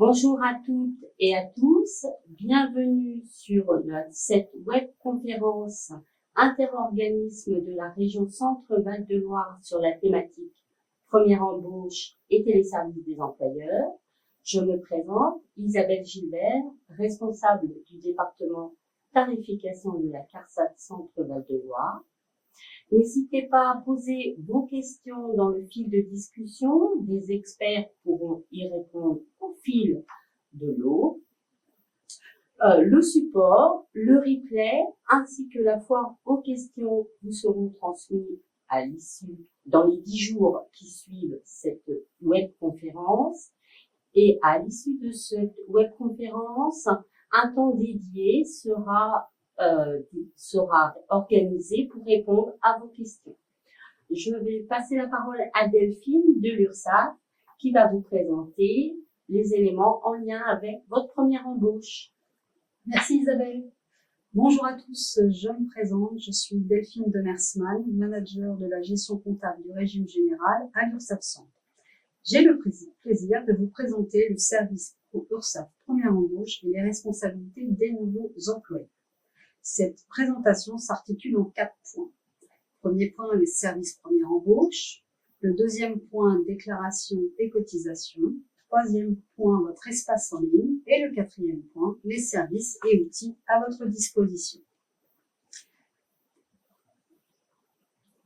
Bonjour à toutes et à tous, bienvenue sur cette webconférence interorganisme de la région Centre-Val de Loire sur la thématique première embauche et téléservice des employeurs. Je me présente, Isabelle Gilbert, responsable du département tarification de la CARSAT Centre-Val de Loire. N'hésitez pas à poser vos questions dans le fil de discussion. Des experts pourront y répondre au fil de l'eau. Le support, le replay, ainsi que la foire aux questions vous seront transmis à l'issue, dans les 10 jours qui suivent cette webconférence. Et à l'issue de cette webconférence, un temps dédié sera organisé pour répondre à vos questions. Je vais passer la parole à Delphine de l'URSSAF qui va vous présenter les éléments en lien avec votre première embauche. Merci Isabelle. Bonjour à tous, je me présente, je suis Delphine Demersman, manager de la gestion comptable du régime général à l'URSSAF Centre. J'ai le plaisir de vous présenter le service URSSAF première embauche et les responsabilités des nouveaux employés. Cette présentation s'articule en 4 points. Premier point, les services première embauche. Le deuxième point, déclaration et cotisation. Troisième point, votre espace en ligne. Et le quatrième point, les services et outils à votre disposition.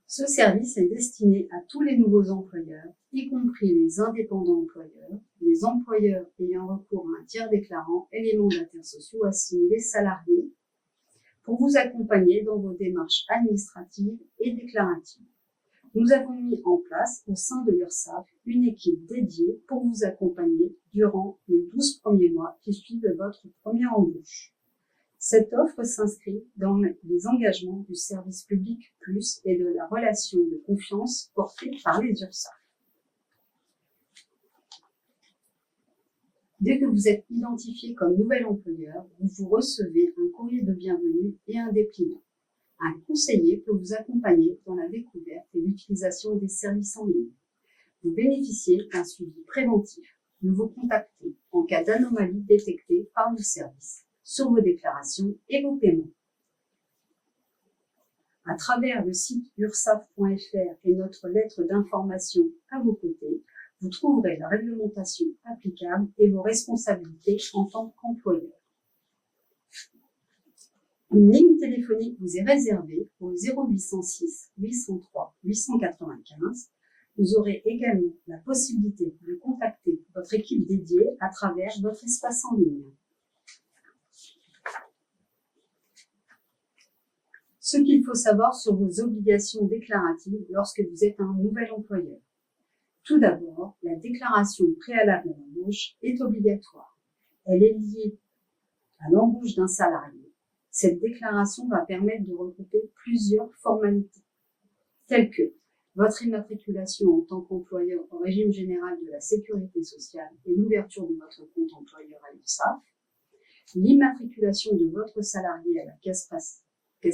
Ce service est destiné à tous les nouveaux employeurs, y compris les indépendants employeurs, les employeurs ayant recours à un tiers déclarant et les mandataires sociaux assimilés salariés, pour vous accompagner dans vos démarches administratives et déclaratives. Nous avons mis en place au sein de l'URSSAF une équipe dédiée pour vous accompagner durant les 12 premiers mois qui suivent votre première embauche. Cette offre s'inscrit dans les engagements du service public plus et de la relation de confiance portée par les URSSAF. Dès que vous êtes identifié comme nouvel employeur, vous recevez un courrier de bienvenue et un dépliant. Un conseiller peut vous accompagner dans la découverte et l'utilisation des services en ligne. Vous bénéficiez d'un suivi préventif. Nous vous contactez en cas d'anomalie détectée par nos services sur vos déclarations et vos paiements. À travers le site ursaf.fr et notre lettre d'information à vos côtés, vous trouverez la réglementation applicable et vos responsabilités en tant qu'employeur. Une ligne téléphonique vous est réservée au 0806 803 895. Vous aurez également la possibilité de contacter votre équipe dédiée à travers votre espace en ligne. Ce qu'il faut savoir sur vos obligations déclaratives lorsque vous êtes un nouvel employeur. Tout d'abord, la déclaration préalable à l'embauche est obligatoire. Elle est liée à l'embauche d'un salarié. Cette déclaration va permettre de regrouper plusieurs formalités, telles que votre immatriculation en tant qu'employeur au régime général de la sécurité sociale et l'ouverture de votre compte employeur à l'URSSAF, l'immatriculation de votre salarié à la caisse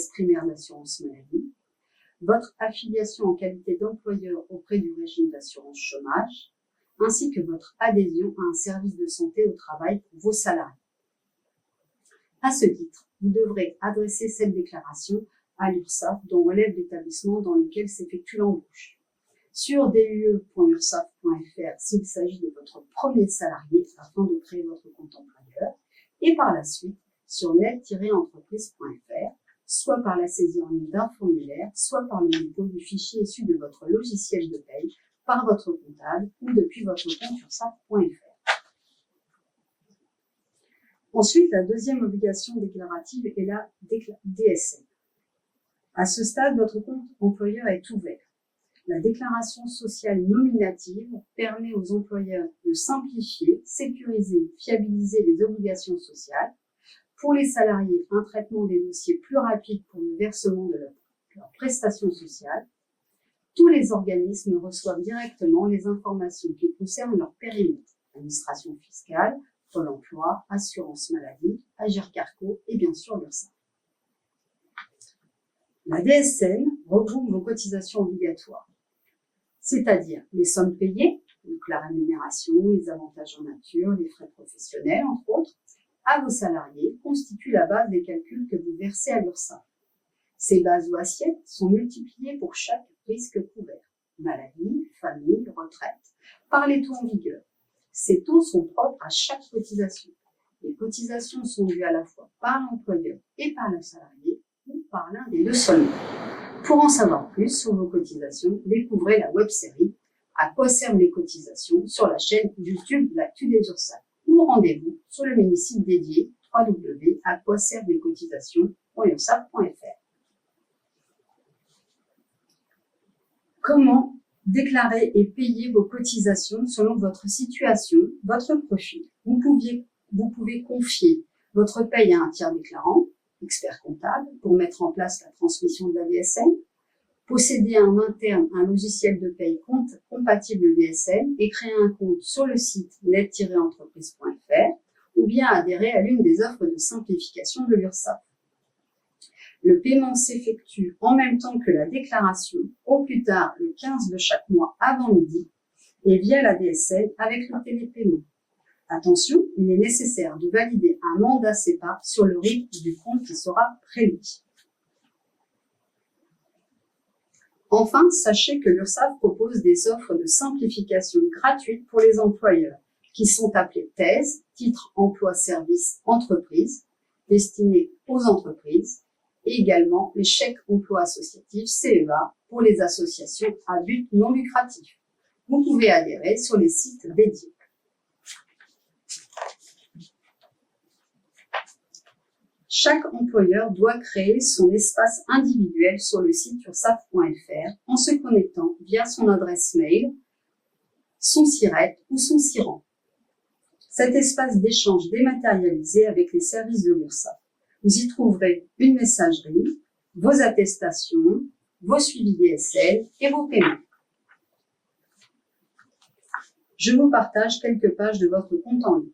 primaire d'assurance maladie, votre affiliation en qualité d'employeur auprès du régime d'assurance chômage, ainsi que votre adhésion à un service de santé au travail pour vos salariés. À ce titre, vous devrez adresser cette déclaration à l'URSSAF dont relève l'établissement dans lequel s'effectue l'embauche. Sur due.ursaf.fr s'il s'agit de votre premier salarié afin de créer votre compte employeur et par la suite sur l'aide-entreprise.fr soit par la saisie en ligne d'un formulaire, soit par le dépôt du fichier issu de votre logiciel de paye par votre comptable ou depuis votre compte ursaf.fr. Ensuite, la deuxième obligation déclarative est la DSN. À ce stade, votre compte employeur est ouvert. La déclaration sociale nominative permet aux employeurs de simplifier, sécuriser, fiabiliser les obligations sociales. Pour les salariés, un traitement des dossiers plus rapide pour le versement de leurs prestations sociales. Tous les organismes reçoivent directement les informations qui concernent leur périmètre, administration fiscale, Pôle emploi, assurance maladie, Agirc-Arrco et bien sûr l'URSSAF. La DSN regroupe vos cotisations obligatoires, c'est-à-dire les sommes payées, donc donc la rémunération, les avantages en nature, les frais professionnels, entre autres, à vos salariés constituent la base des calculs que vous versez à l'URSSAF. Ces bases ou assiettes sont multipliées pour chaque risque couvert, maladie, famille, retraite, par les taux en vigueur. Ces taux sont propres à chaque cotisation. Les cotisations sont dues à la fois par l'employeur et par le salarié ou par l'un des deux seulement. Pour en savoir plus sur vos cotisations, découvrez la web-série « À quoi servent les cotisations » sur la chaîne YouTube L'Actu des URSSAF ou rendez-vous sur le mini-site dédié www.aquaservent-les-cotisations.ursaf.fr. Comment déclarer et payer vos cotisations selon votre situation, votre profil? Vous pouvez confier votre paye à un tiers déclarant, expert comptable, pour mettre en place la transmission de la DSN, posséder en interne un logiciel de paye compatible DSN et créer un compte sur le site net-entreprise.fr ou bien adhérer à l'une des offres de simplification de l'URSSAF. Le paiement s'effectue en même temps que la déclaration, au plus tard le 15 de chaque mois avant midi, et via la DSN avec le télépaiement. Attention, il est nécessaire de valider un mandat SEPA sur le RIB du compte qui sera prélevé. Enfin, sachez que l'URSSAF propose des offres de simplification gratuites pour les employeurs, qui sont appelées TES, titres emploi service entreprise, destinés aux entreprises, et également les chèques emploi associatifs CEA pour les associations à but non lucratif. Vous pouvez adhérer sur les sites dédiés. Chaque employeur doit créer son espace individuel sur le site ursaf.fr en se connectant via son adresse mail, son SIRET ou son SIRAN. Cet espace d'échange dématérialisé avec les services de l'URSSAF. Vous y trouverez une messagerie, vos attestations, vos suivis DSL et vos paiements. Je vous partage quelques pages de votre compte en ligne.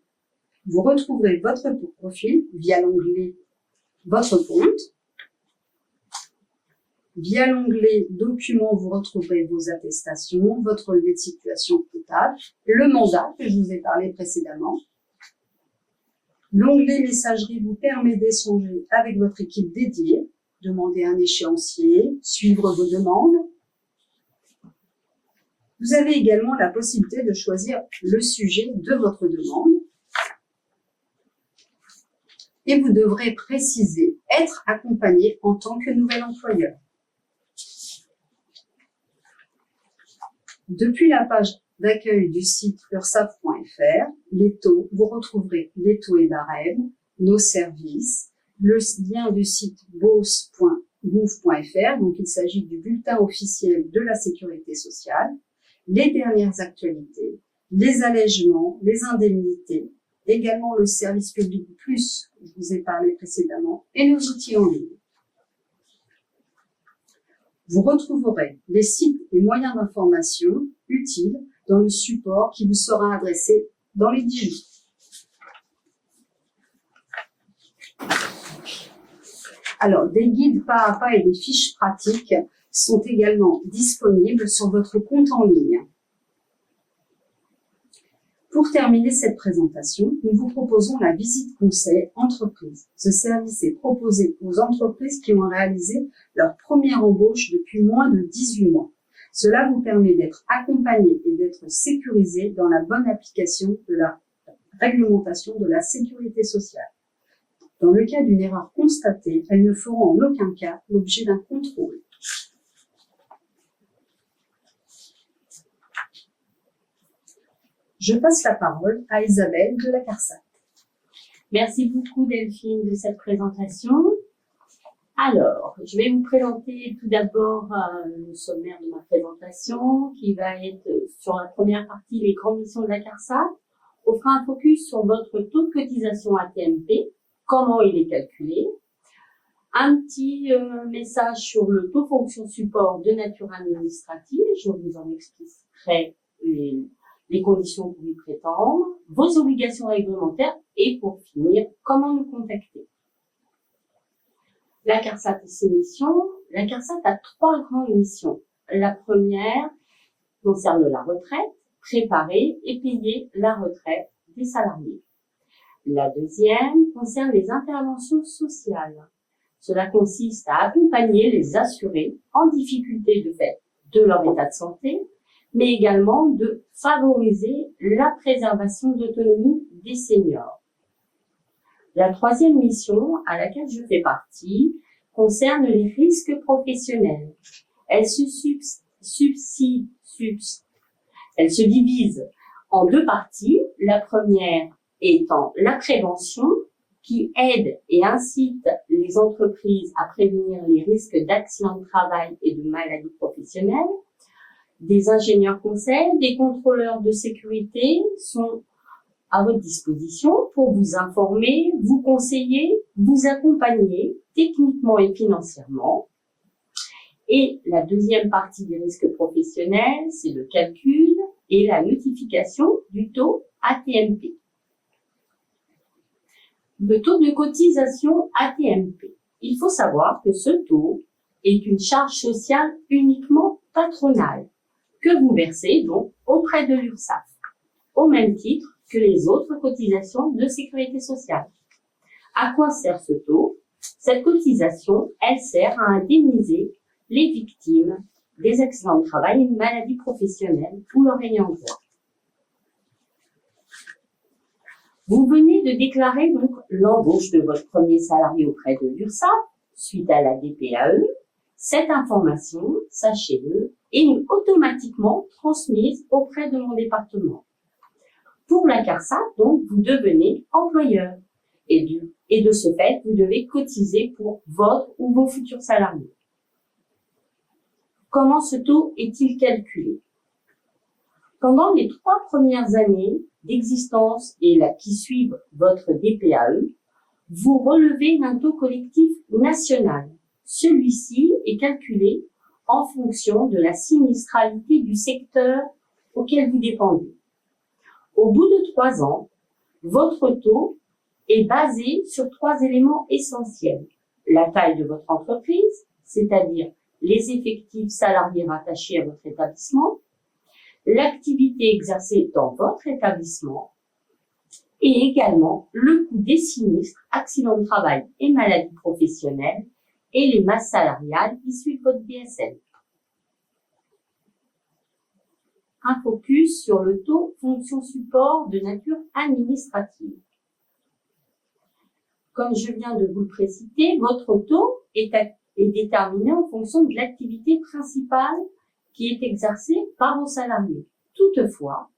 Vous retrouverez votre profil via l'onglet Votre compte. Via l'onglet Documents, vous retrouverez vos attestations, votre relevé de situation comptable, le mandat que je vous ai parlé précédemment. L'onglet Messagerie vous permet d'échanger avec votre équipe dédiée, demander un échéancier, suivre vos demandes. Vous avez également la possibilité de choisir le sujet de votre demande. Et vous devrez préciser être accompagné en tant que nouvel employeur. Depuis la page d'accueil du site ursaf.fr, les taux, vous retrouverez les taux et barèmes, nos services, le lien du site boss.gouv.fr, donc il s'agit du bulletin officiel de la sécurité sociale, les dernières actualités, les allègements, les indemnités, également le service public plus, je vous ai parlé précédemment, et nos outils en ligne. Vous retrouverez les sites et moyens d'information utiles dans le support qui vous sera adressé dans les 10 jours. Alors, des guides pas à pas et des fiches pratiques sont également disponibles sur votre compte en ligne. Pour terminer cette présentation, nous vous proposons la visite conseil entreprise. Ce service est proposé aux entreprises qui ont réalisé leur première embauche depuis moins de 18 mois. Cela vous permet d'être accompagné et d'être sécurisé dans la bonne application de la réglementation de la sécurité sociale. Dans le cas d'une erreur constatée, elles ne feront en aucun cas l'objet d'un contrôle. Je passe la parole à Isabelle de la CARSAT. Merci beaucoup Delphine de cette présentation. Alors, je vais vous présenter tout d'abord le sommaire de ma présentation qui va être sur la première partie les grandes missions de la CARSAT. On fera un focus sur votre taux de cotisation AT-MP, comment il est calculé. Un petit message sur le taux fonction support de nature administrative, je vous en expliquerai les conditions pour y prétendre, vos obligations réglementaires et pour finir, comment nous contacter. La CARSAT et ses missions. La CARSAT a 3 grandes missions. La première concerne la retraite, préparer et payer la retraite des salariés. La deuxième concerne les interventions sociales. Cela consiste à accompagner les assurés en difficulté de fait de leur état de santé, mais également de favoriser la préservation de l'autonomie des seniors. La troisième mission à laquelle je fais partie concerne les risques professionnels. Elle se divise en deux parties. La première étant la prévention, qui aide et incite les entreprises à prévenir les risques d'accidents de travail et de maladies professionnelles. Des ingénieurs conseils, des contrôleurs de sécurité sont à votre disposition pour vous informer, vous conseiller, vous accompagner techniquement et financièrement. Et la deuxième partie des risques professionnels, c'est le calcul et la notification du taux AT-MP. Le taux de cotisation AT-MP. Il faut savoir que ce taux est une charge sociale uniquement patronale que vous versez donc auprès de l'URSSAF, au même titre que les autres cotisations de sécurité sociale. À quoi sert ce taux? Cette cotisation, elle sert à indemniser les victimes des accidents de travail et de maladies professionnelles ou leur ayant droit. Vous venez de déclarer donc l'embauche de votre premier salarié auprès de l'URSSAF suite à la DPAE. Cette information, sachez-le, est automatiquement transmise auprès de mon département. Pour la CARSAT, donc, vous devenez employeur et de ce fait, vous devez cotiser pour votre ou vos futurs salariés. Comment ce taux est-il calculé? Pendant les 3 premières années d'existence et qui suivent votre DPAE, vous relevez d'un taux collectif national. Celui-ci est calculé en fonction de la sinistralité du secteur auquel vous dépendez. Au bout de 3 ans, votre taux est basé sur 3 éléments essentiels. La taille de votre entreprise, c'est-à-dire les effectifs salariés rattachés à votre établissement, l'activité exercée dans votre établissement et également le coût des sinistres, accidents de travail et maladies professionnelles et les masses salariales issues de votre BSL. Un focus sur le taux fonction support de nature administrative. Comme je viens de vous le préciser, votre taux est déterminé en fonction de l'activité principale qui est exercée par vos salariés. Toutefois,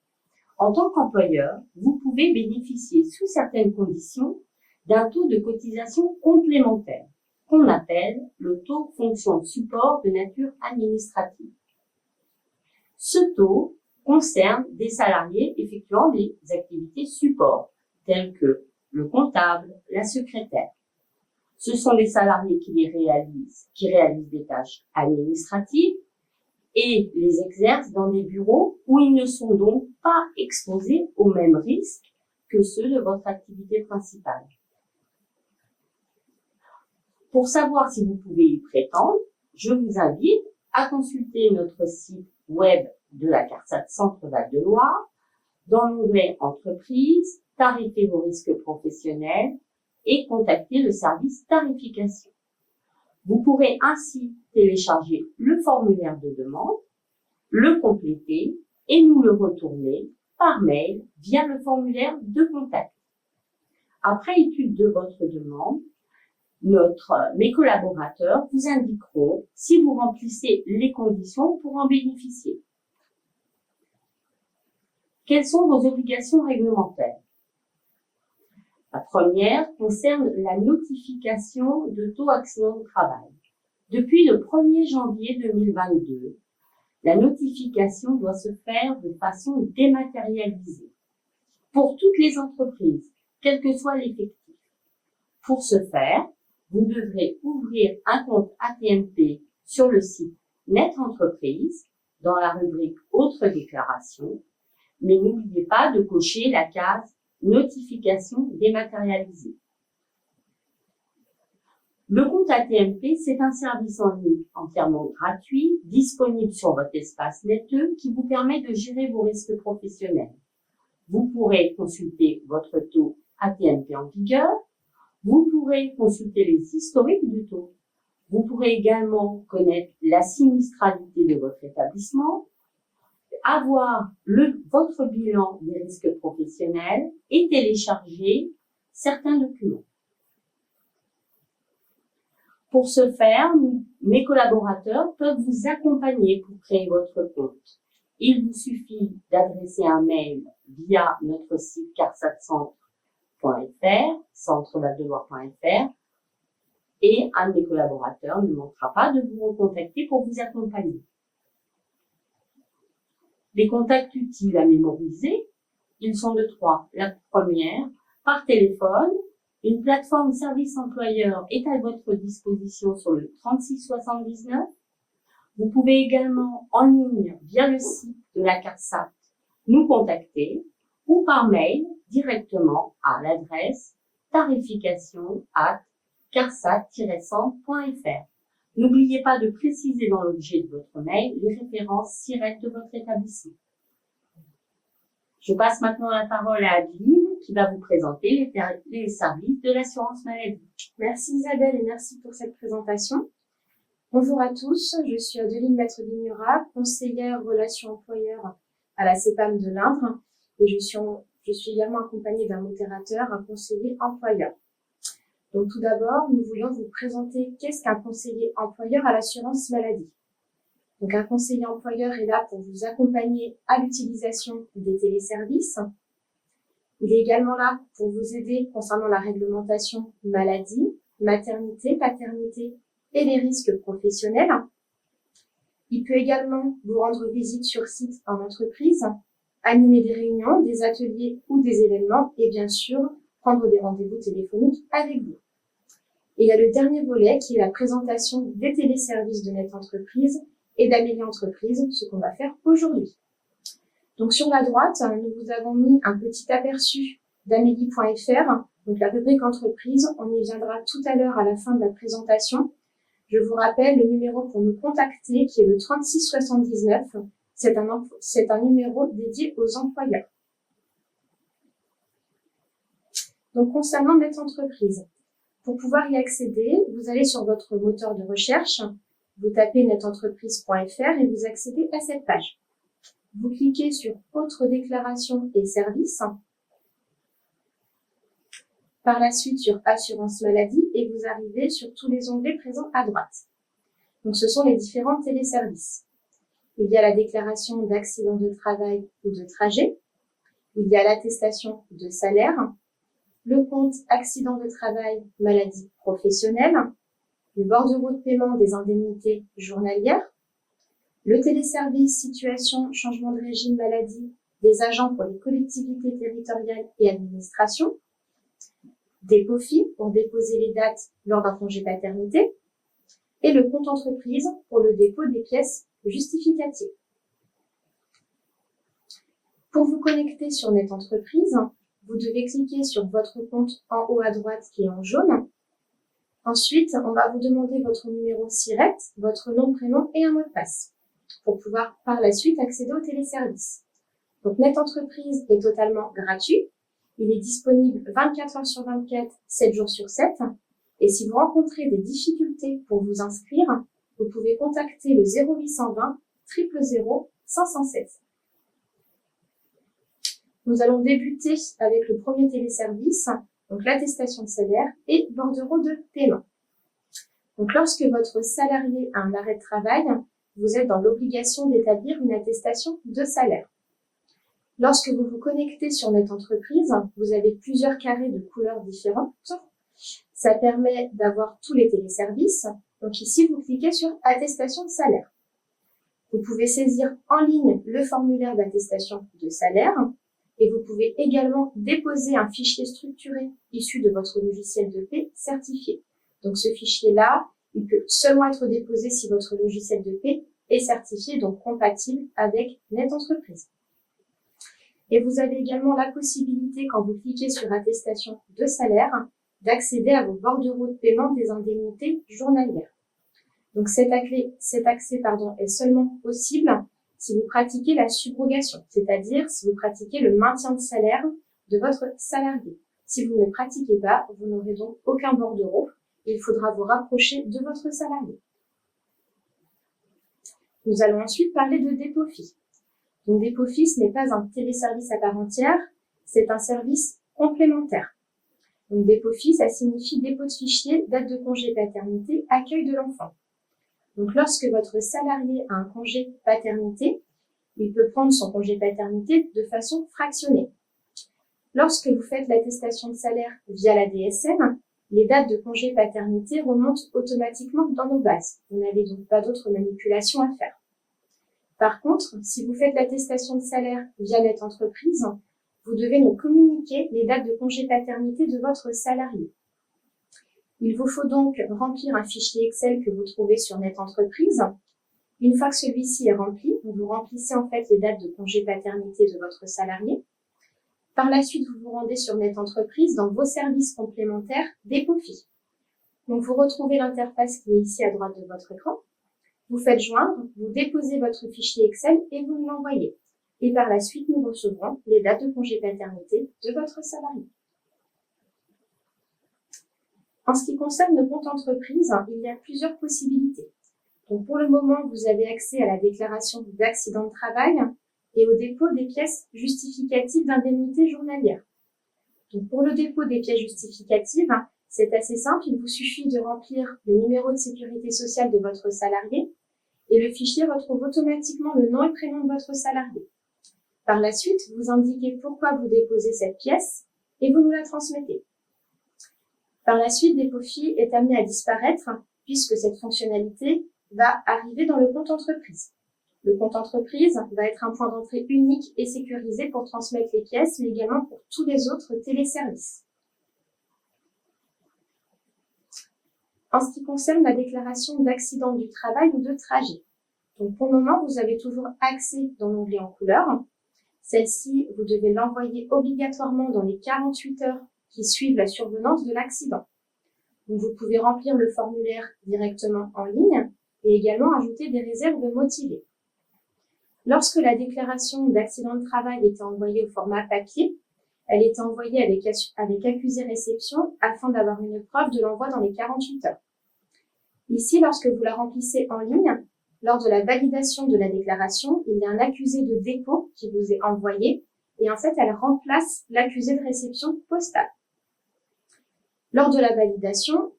en tant qu'employeur, vous pouvez bénéficier sous certaines conditions d'un taux de cotisation complémentaire qu'on appelle le taux fonction support de nature administrative. Ce taux concerne des salariés effectuant des activités support, telles que le comptable, la secrétaire. Ce sont des salariés qui réalisent des tâches administratives et les exercent dans des bureaux où ils ne sont donc pas exposés aux mêmes risques que ceux de votre activité principale. Pour savoir si vous pouvez y prétendre, je vous invite à consulter notre site web de la CARSAT Centre-Val de Loire dans l'onglet Entreprises, tarifer vos risques professionnels et contacter le service tarification. Vous pourrez ainsi télécharger le formulaire de demande, le compléter et nous le retourner par mail via le formulaire de contact. Après étude de votre demande, mes collaborateurs vous indiqueront si vous remplissez les conditions pour en bénéficier. Quelles sont vos obligations réglementaires? La première concerne la notification de taux accident de travail. Depuis le 1er janvier 2022, la notification doit se faire de façon dématérialisée pour toutes les entreprises, quel que soit l'effectif. Pour ce faire, vous devrez ouvrir un compte AT-MP sur le site Net Entreprise dans la rubrique Autres déclarations, mais n'oubliez pas de cocher la case Notification dématérialisée. Le compte ATMP, c'est un service en ligne entièrement gratuit, disponible sur votre espace NetE qui vous permet de gérer vos risques professionnels. Vous pourrez consulter votre taux ATMP en vigueur. Vous pourrez consulter les historiques du taux. Vous pourrez également connaître la sinistralité de votre établissement, avoir votre bilan des risques professionnels et télécharger certains documents. Pour ce faire, mes collaborateurs peuvent vous accompagner pour créer votre compte. Il vous suffit d'adresser un mail via notre site carsatcentre.fr, centrevaldeloire.fr, et un de mes collaborateurs ne manquera pas de vous recontacter pour vous accompagner. Les contacts utiles à mémoriser, ils sont de 3. La première, par téléphone, une plateforme service employeur est à votre disposition sur le 3679. Vous pouvez également en ligne via le site de la CARSAT nous contacter ou par mail directement à l'adresse tarification@carsat-centre.fr. N'oubliez pas de préciser dans l'objet de votre mail les références SIRET de votre établissement. Je passe maintenant la parole à Adeline qui va vous présenter les services de l'assurance maladie. Merci Isabelle et merci pour cette présentation. Bonjour à tous, je suis Adeline Maître-Vignerat, conseillère relations employeurs à la CEPAM de l'Indre et je suis également accompagnée d'un modérateur, un conseiller employeur. Donc tout d'abord, nous voulions vous présenter qu'est-ce qu'un conseiller employeur à l'assurance maladie. Donc un conseiller employeur est là pour vous accompagner à l'utilisation des téléservices. Il est également là pour vous aider concernant la réglementation maladie, maternité, paternité et les risques professionnels. Il peut également vous rendre visite sur site en entreprise, animer des réunions, des ateliers ou des événements et bien sûr prendre des rendez-vous téléphoniques avec vous. Et il y a le dernier volet qui est la présentation des téléservices de Net Entreprise et d'Amélie Entreprise, ce qu'on va faire aujourd'hui. Donc sur la droite, nous vous avons mis un petit aperçu d'Amélie.fr, donc la rubrique entreprise. On y viendra tout à l'heure à la fin de la présentation. Je vous rappelle le numéro pour nous contacter qui est le 3679. C'est un numéro dédié aux employeurs. Donc concernant Net Entreprise, pour pouvoir y accéder, vous allez sur votre moteur de recherche, vous tapez netentreprise.fr et vous accédez à cette page. Vous cliquez sur Autres déclarations et services. Par la suite sur Assurance maladie et vous arrivez sur tous les onglets présents à droite. Donc ce sont les différents téléservices. Il y a la déclaration d'accident de travail ou de trajet. Il y a l'attestation de salaire, le compte accident de travail, maladie professionnelle, le bordereau de paiement des indemnités journalières, le téléservice situation changement de régime maladie des agents pour les collectivités territoriales et administrations, Dépôt-FI pour déposer les dates lors d'un congé paternité, et le compte entreprise pour le dépôt des pièces justificatives. Pour vous connecter sur Net Entreprise, vous devez cliquer sur votre compte en haut à droite qui est en jaune. Ensuite, on va vous demander votre numéro SIRET, votre nom, prénom et un mot de passe pour pouvoir par la suite accéder au téléservice. Donc Net Entreprise est totalement gratuit. Il est disponible 24 heures sur 24, 7 jours sur 7. Et si vous rencontrez des difficultés pour vous inscrire, vous pouvez contacter le 0820 000 507. Nous allons débuter avec le premier téléservice, donc l'attestation de salaire et bordereau de paiement. Donc lorsque votre salarié a un arrêt de travail, vous êtes dans l'obligation d'établir une attestation de salaire. Lorsque vous vous connectez sur Net Entreprise, vous avez plusieurs carrés de couleurs différentes. Ça permet d'avoir tous les téléservices. Donc ici, vous cliquez sur attestation de salaire. Vous pouvez saisir en ligne le formulaire d'attestation de salaire et vous pouvez également déposer un fichier structuré issu de votre logiciel de paie certifié. Donc ce fichier-là, il peut seulement être déposé si votre logiciel de paie est certifié, donc compatible avec Net Entreprise. Et vous avez également la possibilité, quand vous cliquez sur attestation de salaire, d'accéder à vos bordereaux de paiement des indemnités journalières. Donc cet accès est seulement possible si vous pratiquez la subrogation, c'est-à-dire si vous pratiquez le maintien de salaire de votre salarié. Si vous ne le pratiquez pas, vous n'aurez donc aucun bordereau et il faudra vous rapprocher de votre salarié. Nous allons ensuite parler de Dépôt-Fi. Donc Dépôt-Fi, ce n'est pas un téléservice à part entière, c'est un service complémentaire. Donc Dépôt-Fi, ça signifie dépôt de fichier, date de congé paternité, accueil de l'enfant. Donc lorsque votre salarié a un congé paternité, il peut prendre son congé paternité de façon fractionnée. Lorsque vous faites l'attestation de salaire via la DSN, les dates de congé paternité remontent automatiquement dans nos bases. Vous n'avez donc pas d'autres manipulations à faire. Par contre, si vous faites l'attestation de salaire via Net Entreprise, vous devez nous communiquer les dates de congé paternité de votre salarié. Il vous faut donc remplir un fichier Excel que vous trouvez sur Net Entreprise. Une fois que celui-ci est rempli, vous remplissez en fait les dates de congé paternité de votre salarié. Par la suite, vous vous rendez sur Net Entreprise dans vos services complémentaires Dépôt-Fi. Donc, vous retrouvez l'interface qui est ici à droite de votre écran. Vous faites joindre, vous déposez votre fichier Excel et vous nous l'envoyez. Et par la suite, nous recevrons les dates de congé paternité de votre salarié. En ce qui concerne le compte entreprise, il y a plusieurs possibilités. Donc, pour le moment, vous avez accès à la déclaration d'accident de travail et au dépôt des pièces justificatives d'indemnité journalière. Donc, pour le dépôt des pièces justificatives, c'est assez simple, il vous suffit de remplir le numéro de sécurité sociale de votre salarié et le fichier retrouve automatiquement le nom et prénom de votre salarié. Par la suite, vous indiquez pourquoi vous déposez cette pièce et vous nous la transmettez. Par la suite, Dépôt-Fi est amené à disparaître puisque cette fonctionnalité va arriver dans le compte entreprise. Le compte entreprise va être un point d'entrée unique et sécurisé pour transmettre les pièces, mais également pour tous les autres téléservices. En ce qui concerne la déclaration d'accident du travail ou de trajet, donc pour le moment, vous avez toujours accès dans l'onglet en couleur. Celle-ci, vous devez l'envoyer obligatoirement dans les 48 heures qui suivent la survenance de l'accident. Donc, vous pouvez remplir le formulaire directement en ligne et également ajouter des réserves motivées. Lorsque la déclaration d'accident de travail était envoyée au format papier, elle était envoyée avec accusé réception afin d'avoir une preuve de l'envoi dans les 48 heures. Ici, lorsque vous la remplissez en ligne, lors de la validation de la déclaration, il y a un accusé de dépôt qui vous est envoyé et en fait, elle remplace l'accusé de réception postale. Lors de la validation,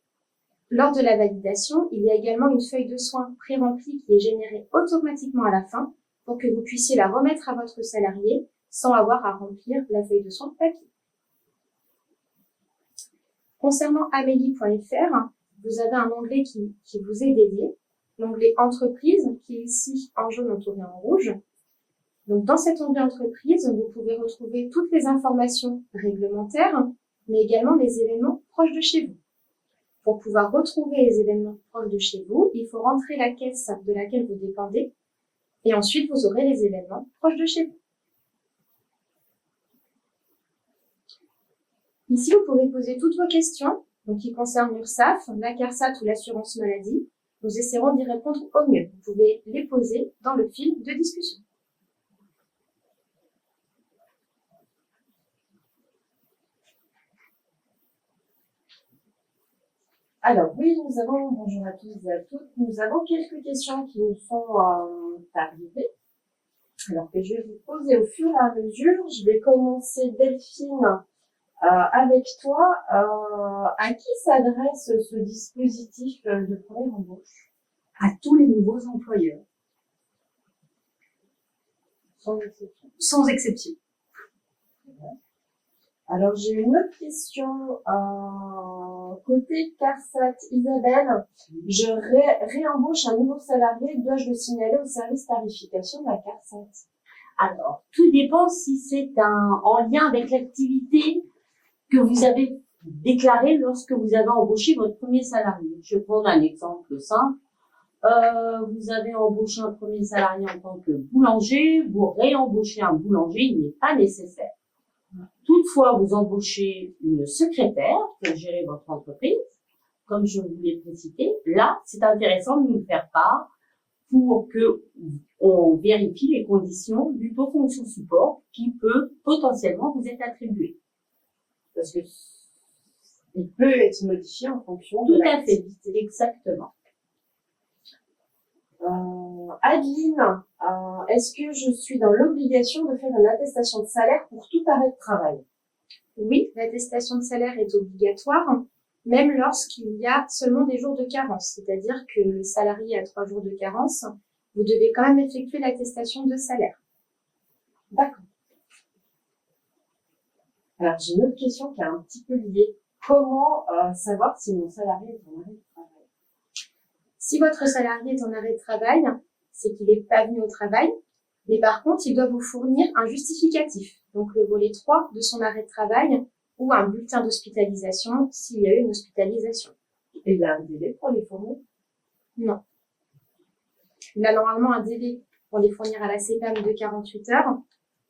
il y a également une feuille de soins pré-remplie qui est générée automatiquement à la fin pour que vous puissiez la remettre à votre salarié sans avoir à remplir la feuille de soins papier. Concernant Amélie.fr, vous avez un onglet qui vous est dédié, l'onglet Entreprise qui est ici en jaune entouré en rouge. Donc dans cet onglet Entreprise, vous pouvez retrouver toutes les informations réglementaires, mais également les événements proches de chez vous. Pour pouvoir retrouver les événements proches de chez vous, il faut rentrer la caisse de laquelle vous dépendez et ensuite vous aurez les événements proches de chez vous. Ici, vous pouvez poser toutes vos questions donc qui concernent l'URSSAF, la CARSAT ou l'assurance maladie. Nous essaierons d'y répondre au mieux. Vous pouvez les poser dans le fil de discussion. Alors oui, bonjour à tous et à toutes, nous avons quelques questions qui nous sont arrivées, alors que je vais vous poser au fur et à mesure. Je vais commencer, Delphine, avec toi. À qui s'adresse ce dispositif de première embauche? À tous les nouveaux employeurs, Sans exception. sans exception. Alors, j'ai une autre question. Côté CARSAT, Isabelle, je réembauche un nouveau salarié, dois-je le signaler au service tarification de la CARSAT? Alors, tout dépend si c'est en lien avec l'activité que vous avez déclarée lorsque vous avez embauché votre premier salarié. Je vais prendre un exemple simple. Vous avez embauché un premier salarié en tant que boulanger, vous réembauchez un boulanger, il n'est pas nécessaire. Toute Toutefois, vous embauchez une secrétaire pour gérer votre entreprise, comme je vous l'ai précisé. Là, c'est intéressant de nous faire part pour que on vérifie les conditions du taux fonction support qui peut potentiellement vous être attribué. Parce que il peut être modifié en fonction de Tout à fait, l'activité. exactement. Adeline, est-ce que je suis dans l'obligation de faire une attestation de salaire pour tout arrêt de travail? Oui, l'attestation de salaire est obligatoire, même lorsqu'il y a seulement des jours de carence. C'est-à-dire que le salarié a 3 jours de carence, vous devez quand même effectuer l'attestation de salaire. D'accord. Alors, j'ai une autre question qui est un petit peu liée. Comment savoir si mon salarié est en arrêt de travail? Si votre salarié est en arrêt de travail, c'est qu'il n'est pas venu au travail, mais par contre, il doit vous fournir un justificatif, donc le volet 3 de son arrêt de travail, ou un bulletin d'hospitalisation s'il y a eu une hospitalisation. Et il a un délai pour les fournir? Non. Il a normalement un délai pour les fournir à la CPAM de 48 heures,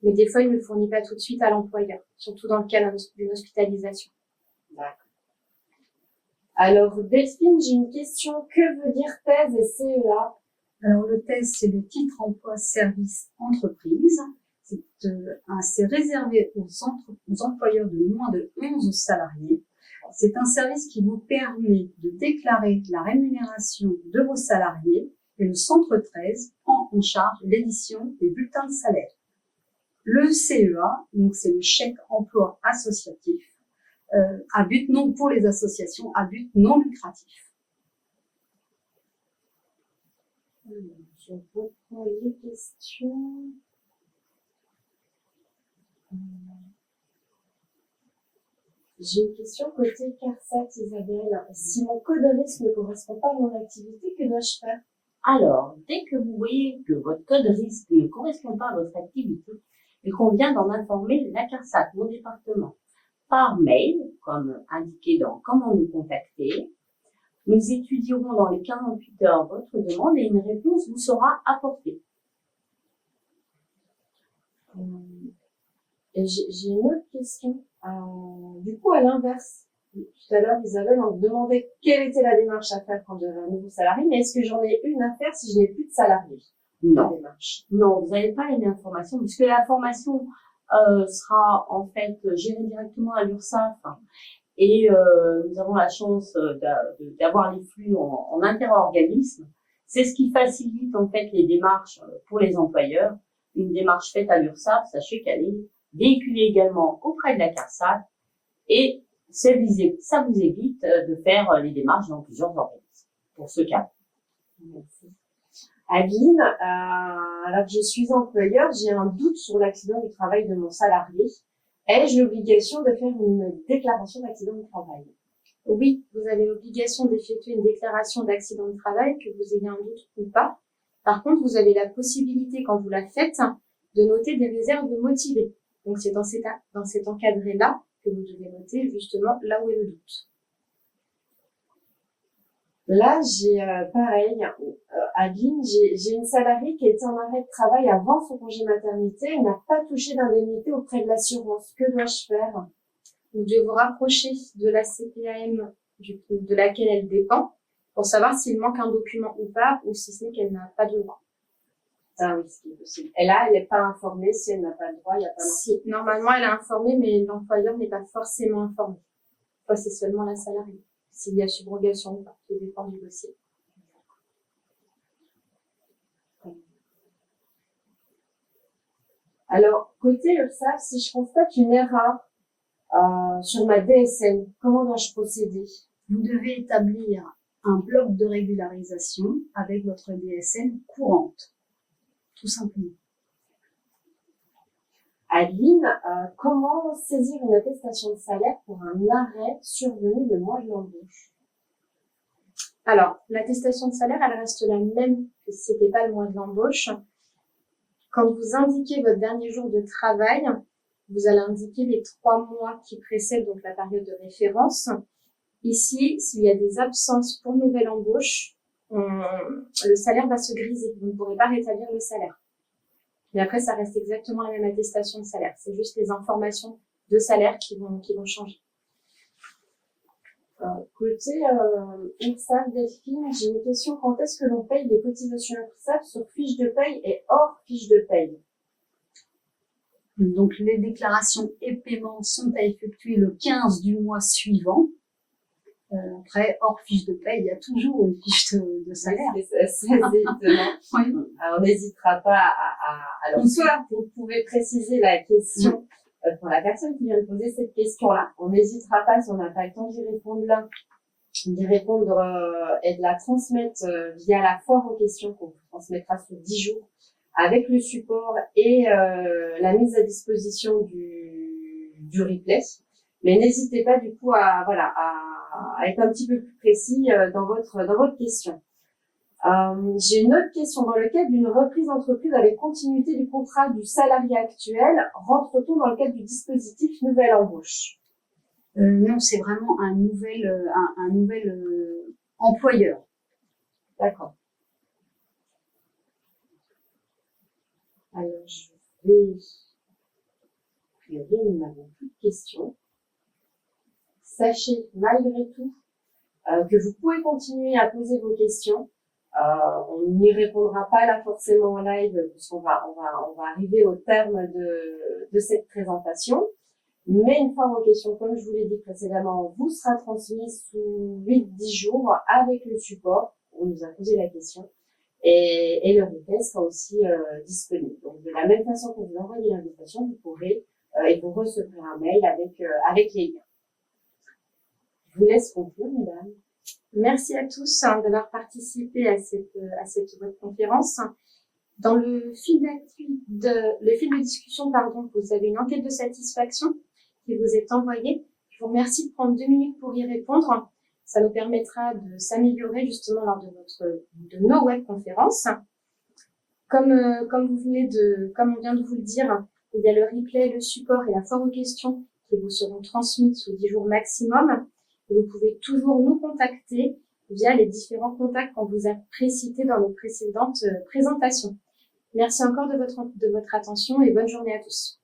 mais des fois, il ne le fournit pas tout de suite à l'employeur, surtout dans le cas d'une hospitalisation. D'accord. Alors, Delphine, j'ai une question. Que veut dire thèse et CEA? Alors, le TES, c'est le titre emploi service entreprise. C'est réservé aux employeurs de moins de 11 salariés. C'est un service qui vous permet de déclarer la rémunération de vos salariés et le centre 13 prend en charge l'édition des bulletins de salaire. Le CEA, donc c'est le chèque emploi associatif, à but non, pour les associations à but non lucratif. Je reprends les questions. J'ai une question côté CARSAT, Isabelle. Si mon code de risque ne correspond pas à mon activité, que dois-je faire? Alors, dès que vous voyez que votre code risque ne correspond pas à votre activité, il convient d'en informer la CARSAT, mon département, par mail, comme indiqué dans comment nous contacter. Nous étudierons dans les 48 heures votre demande et une réponse vous sera apportée. Et j'ai une autre question. Du coup, à l'inverse, tout à l'heure, Isabelle, on me demandait quelle était la démarche à faire quand j'avais un nouveau salarié, mais est-ce que j'en ai une à faire si je n'ai plus de salarié? Non. La démarche. Non, vous n'avez pas les informations, puisque l'information sera en fait gérée directement à l'URSSAF. Et nous avons la chance d'avoir les flux en interorganisme. C'est ce qui facilite en fait les démarches pour les employeurs. Une démarche faite à l'URSSAF, sachez qu'elle est véhiculée également auprès de la CARSAT et ça vous évite de faire les démarches dans plusieurs organismes pour ce cas. Merci. Adeline, alors que je suis employeur, j'ai un doute sur l'accident du travail de mon salarié. Ai-je l'obligation de faire une déclaration d'accident du travail? Oui, vous avez l'obligation d'effectuer une déclaration d'accident de travail, que vous ayez un doute ou pas. Par contre, vous avez la possibilité, quand vous la faites, de noter des réserves motivées. Donc, c'est dans cet encadré-là que vous devez noter justement là où est le doute. Là, j'ai pareil, Adeline, j'ai une salariée qui était en arrêt de travail avant son congé maternité et n'a pas touché d'indemnité auprès de l'assurance. Que dois-je faire? Vous devez vous rapprocher de la CPAM de laquelle elle dépend pour savoir s'il manque un document ou pas, ou si ce n'est qu'elle n'a pas de droit. Ah oui, c'est possible. Et là, elle n'est pas informée. Si elle n'a pas le droit, il n'y a pas de... Si, normalement, elle est informée, mais l'employeur n'est pas forcément informé. Enfin, c'est seulement la salariée. S'il y a subrogation ou pas, tout dépend du dossier. Alors, côté URSSAF, si je constate une erreur sur ma DSN, comment dois-je procéder? Vous devez établir un bloc de régularisation avec votre DSN courante, tout simplement. Adeline, comment saisir une attestation de salaire pour un arrêt survenu le mois de l'embauche? Alors, l'attestation de salaire, elle reste la même que si c'était pas le mois de l'embauche. Quand vous indiquez votre dernier jour de travail, vous allez indiquer les 3 mois qui précèdent donc la période de référence. Ici, s'il y a des absences pour nouvelle embauche, le salaire va se griser. Vous ne pourrez pas rétablir le salaire. Mais après, ça reste exactement la même attestation de salaire. C'est juste les informations de salaire qui vont changer. Côté URSSAF, Delphine, j'ai une question. Quand est-ce que l'on paye les cotisations URSSAF sur fiche de paye et hors fiche de paye? Donc, les déclarations et paiements sont à effectuer le 15 du mois suivant. Après, hors fiche de paye, il y a toujours une fiche de salaire. Exactement. Oui. Alors, on n'hésitera pas alors, soit vous pouvez préciser la question pour la personne qui vient de poser cette question-là. On n'hésitera pas, si on n'a pas le temps d'y répondre là, d'y répondre et de la transmettre via la foire aux questions qu'on vous transmettra sur 10 jours avec le support et la mise à disposition du replay. Mais n'hésitez pas du coup à être un petit peu plus précis dans votre question. J'ai une autre question. Dans le cadre d'une reprise d'entreprise avec continuité du contrat du salarié actuel, rentre-t-on dans le cadre du dispositif nouvelle embauche? Non, c'est vraiment un nouvel employeur. D'accord. Alors, je vais... A priori, nous n'avons plus de questions. Sachez malgré tout que vous pouvez continuer à poser vos questions. On n'y répondra pas là forcément en live puisqu'on va arriver au terme de cette présentation. Mais une fois vos questions, comme je vous l'ai dit précédemment, vous sera transmise sous 8-10 jours avec le support. On nous a posé la question. Et le replay sera aussi disponible. Donc, de la même façon que vous envoyez l'invitation, vous pourrez et vous recevrez un mail avec les liens. Je vous laisse conclure, mesdames. Merci à tous d'avoir participé à cette webconférence. Dans le fil de discussion, vous avez une enquête de satisfaction qui vous est envoyée. Je vous remercie de prendre 2 minutes pour y répondre. Ça nous permettra de s'améliorer justement lors de nos webconférences. Comme on vient de vous le dire, il y a le replay, le support et la foire aux questions qui vous seront transmis sous 10 jours maximum. Et vous pouvez toujours nous contacter via les différents contacts qu'on vous a précités dans nos précédentes présentations. Merci encore de votre attention et bonne journée à tous.